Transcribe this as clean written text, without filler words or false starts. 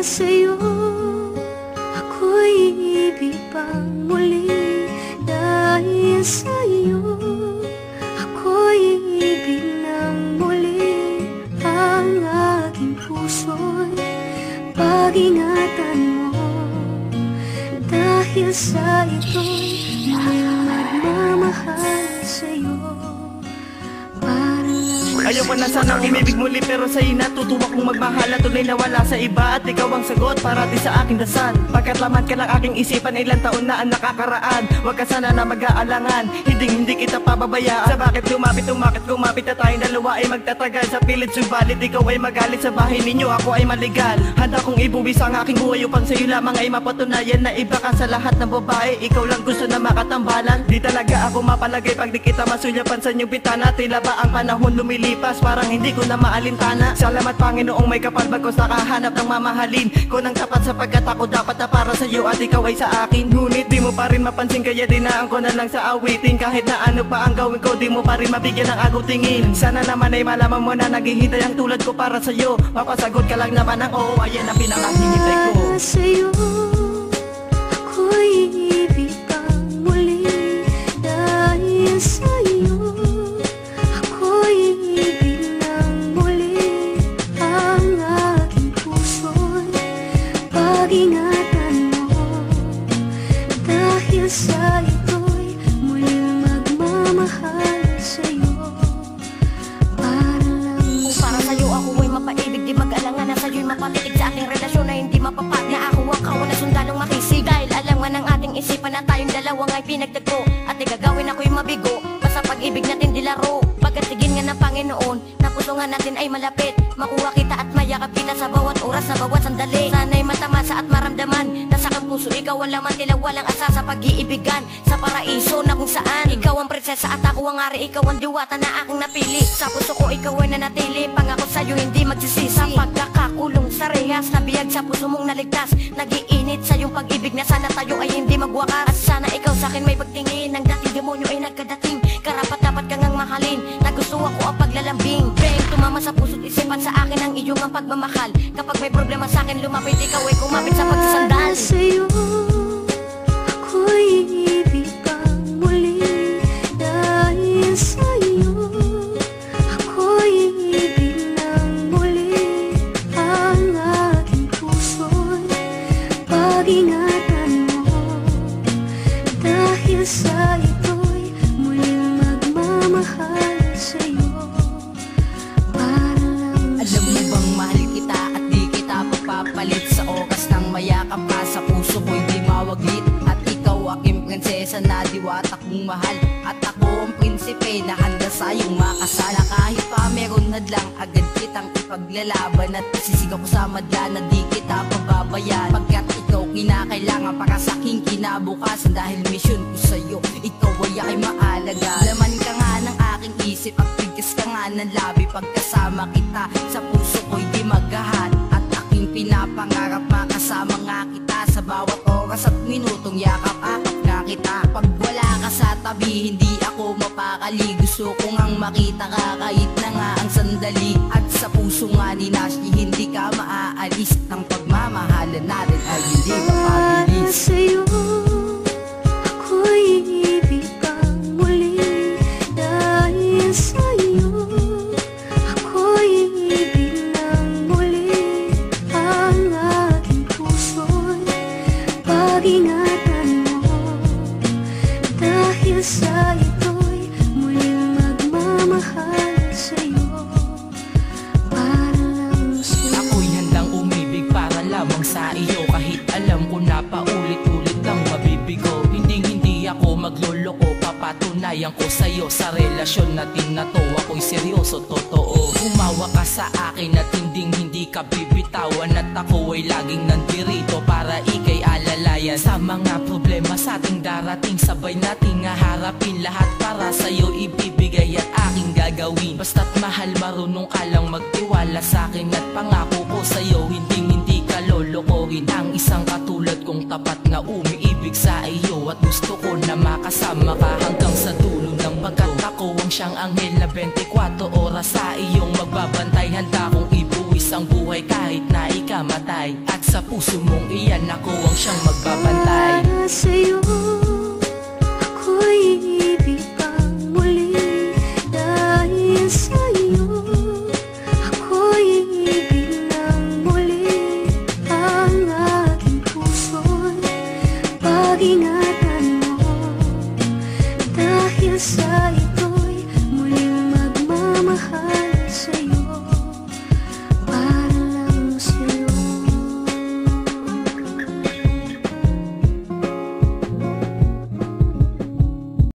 sa'yo ako'y ibig pang muli. Dahil sa'yo ako'y ibig ng muli. Ang aking puso'y pag-ingatan mo. Dahil sa ito'y magmamahal sa'yo. Ayaw ko na sanang umibig muli, pero sa'yo natutuwa kong magmahal. At tunay na wala sa iba, at ikaw ang sagot para di sa aking dasal. Pagkat laman ka ng aking isipan, ilang taon na ang nakakaraan. Huwag ka sana na mag-aalangan, hindi kita pababayaan. Sa bakit kumapit na tayong dalawa ay magtatagal sa pilit. Subalit ikaw ay magalit sa bahay ninyo, ako ay maligal. Handa kong ibuwis ang aking buhay upang sa'yo lamang ay mapatunayan na iba ka sa lahat ng babae. Ikaw lang gusto na makatambalan. Di talaga ako mapalagay pag di kita masulyapan sa inyong bintana. Tila ba ang panahon lumilipas, parang hindi ko na maalintana. Salamat Panginoong may kapal bagkos nakahanap ng mamahalin ko ng tapat, sapagkat ako dapat na para sa'yo at ikaw ay sa akin. Ngunit di mo pa rin mapansin, kaya dinaan ko na lang sa awitin. Kahit na ano pa ang gawin ko, di mo pa rin mabigyan ng agaw tingin. Sana naman ay malaman mo na naghihintay ang tulad ko para sa'yo. Mapasagot ka lang naman ng oo, ayan ang pinakahihintay ko. Sa'yo ako'y ibig pang muli. Dahil sa'yo ako'y ibig ng muli. Ang aking puso'y pag-ingatan mo. Dahil sa ito'y muling magmamahal sa'yo. Kung para sa'yo ako ay mapaibig, di mag-alangan na sa'yo'y mapatitig sa ating relasyon na hindi mapapag. Na ako ang kawan na sundalong makisig. Dahil alam nga ng ating isipan na tayong dalawang ay pinagtagpo. At igagawin ako'y mabigo, basta pag-ibig natin di laro. Pagkatigin nga ng Panginoon, na puso nga natin ay malapit. Makuha kita at mayakap kita sa bawat oras, sa bawat sandali. Sana'y matamasa at maramdaman na sa kang puso ikaw ang laman, tila walang asa sa pag-iibigan. Sa paraiso na kung saan ikaw ang prinsesa at ako ang ari. Ikaw ang diwata na aking napili. Sa puso ko ikaw ay nanatili, pangako sa'yo hindi magsisisi. Sa pagkakakulong sa rehas, nabiyag sa puso mong naligtas. Nag-iinit sa iyong pag-ibig na sana tayo ay hindi magwakas. At sana ikaw sa'kin may pagtingin, ang dating demonyo ay nagkadating. Karapat-dapat kang ang mahalin, na gusto ako ang paglalambing. Beng, tumama sa puso't isipan sa akin ang iyong ang pagmamahal. Kapag may problema sa'kin lumapit, ikaw ay kumapit sa pagsasandal. Sa'yo ako'y ibig pang muli. Dahil sa'yo ako'y ibig ng muli. Ang aking puso'y pag-ingatan mo. Dahil sa ito'y muling magmamahal sa'yo. Alam mo bang mahal kita at di kita papapalit. Sa oras ng mayakap ka sa puso ko'y di mawaglit. At ikaw aking prinsesa na diwata kong mahal. At ako ang prinsipe na handa sa'yong makasala. Kahit pa meron hadlang, agad kitang ipaglalaban. At isisigaw ko sa madla na di kita pababayan. Pagkat ikaw kinakailangan para sa aking kinabukasan. Dahil misyon ko sa'yo, ikaw ay aking maalaga. Laman ka nga ng aking isip at bigas ka nga ng labi. Pagkasama kita sa puso ko'y di magahan. At aking pinapangarap makasama nga kita sa bawat oras at minutong yakap-akap nga kita. Pag wala ka sa tabi, hindi ako mapakali. Gusto ko ngang makita ka kahit na nga ang sandali. At sa puso nga ni Nasty, hindi ka maaalis. Ang pagmamahalan natin ay hindi mapabilis. Sa'yo ako'y ibig pang muli. Dahil sa'yo ako'y ibig ng muli. Ang aking puso'y pag-ingatan mo. Dahil sa ito'y muling magmamahal sa'yo. Para lang sa'yo. Ako'y handang umibig para lamang sa iyo. Kahit alam ko na paulit-ulit kang mabibigo. Hindi ako magloloko, papatunayan ko sa'yo. Sa relasyon natin na to, ako'y seryoso, totoo. Umawa ka sa akin at hindi ka bibitawan. At ako ay laging nandirito para ikay alalayan. Sa mga problema sa ating darating, sabay nating haharapin. Lahat para sa'yo ibibigay at aking gagawin. Basta't mahal, marunong ka lang magtiwala sa'kin. At pangako ko sa'yo, hindi ka lolokohin. Ang isang katulad kong tapat na umiibig sa iyo. At gusto ko na makasama ka hanggang sa dulo ng pagkat ako ang siyang anghel na 24 oras sa iyong magbabantay. Handa kong ibuwis ang buhay kahit na ikaw mamamatay. At sa puso mong iyan ako ang siyang magbabantay. Para sa'yo ako'y ibig pang muli. Dahil sa'yo ako'y ibig ng muli. Ang aking puso'y pag